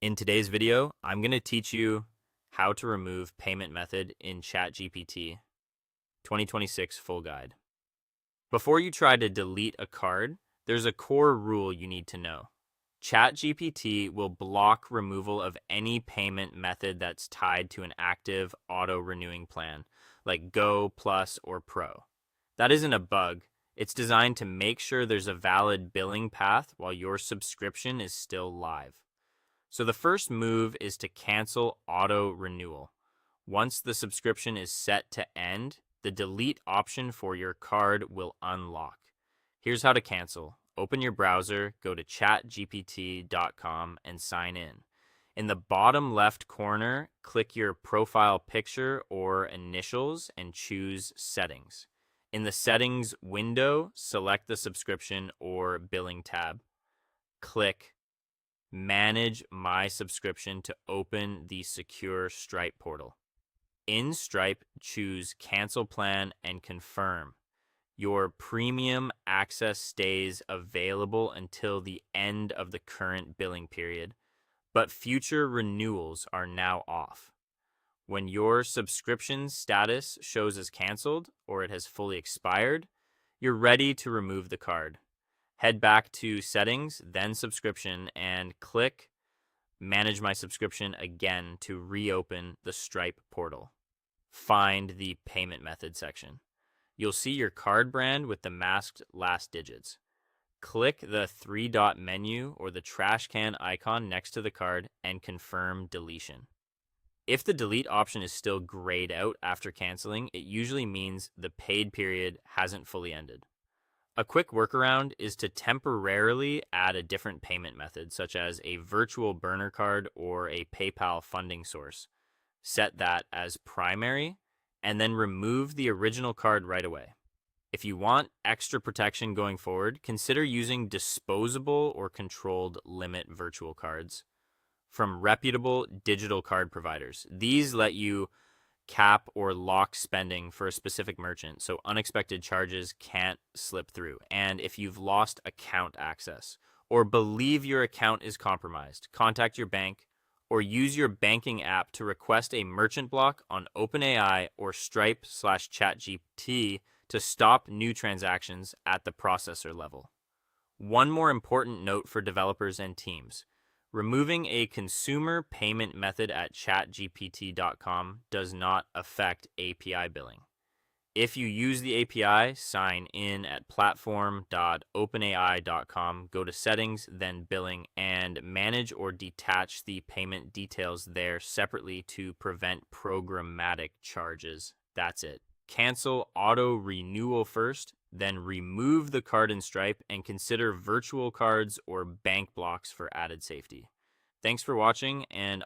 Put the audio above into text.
In today's video, I'm going to teach you how to remove payment method in ChatGPT 2026 full guide. Before you try to delete a card, there's a core rule you need to know. ChatGPT will block removal of any payment method that's tied to an active auto-renewing plan, like Go, Plus, or Pro. That isn't a bug. It's designed to make sure there's a valid billing path while your subscription is still live. So the first move is to cancel auto renewal. Once the subscription is set to end, the delete option for your card will unlock. Here's how to cancel. Open your browser, go to chatgpt.com and sign in. In the bottom left corner, click your profile picture or initials and choose Settings. In the Settings window, select the subscription or billing tab. Click Manage my subscription to open the secure Stripe portal. In Stripe, choose Cancel Plan and confirm. Your premium access stays available until the end of the current billing period, but future renewals are now off. When your subscription status shows as canceled or it has fully expired, you're ready to remove the card. Head back to Settings, then Subscription, and click Manage My Subscription again to reopen the Stripe portal. Find the Payment Method section. You'll see your card brand with the masked last digits. Click the three-dot menu or the trash can icon next to the card and confirm deletion. If the delete option is still grayed out after canceling, it usually means the paid period hasn't fully ended. A quick workaround is to temporarily add a different payment method, such as a virtual burner card or a PayPal funding source. Set that as primary, and then remove the original card right away. If you want extra protection going forward, consider using disposable or controlled limit virtual cards from reputable digital card providers. These let you cap or lock spending for a specific merchant so unexpected charges can't slip through. And if you've lost account access or believe your account is compromised, contact your bank or use your banking app to request a merchant block on OpenAI or Stripe/ChatGPT to stop new transactions at the processor level. One more important note for developers and teams. Removing a consumer payment method at chatgpt.com does not affect API billing. If you use the API, sign in at platform.openai.com, go to Settings, then Billing, and manage or detach the payment details there separately to prevent programmatic charges. That's it. Cancel auto renewal first, then remove the card in Stripe and consider virtual cards or bank blocks for added safety. Thanks for watching, and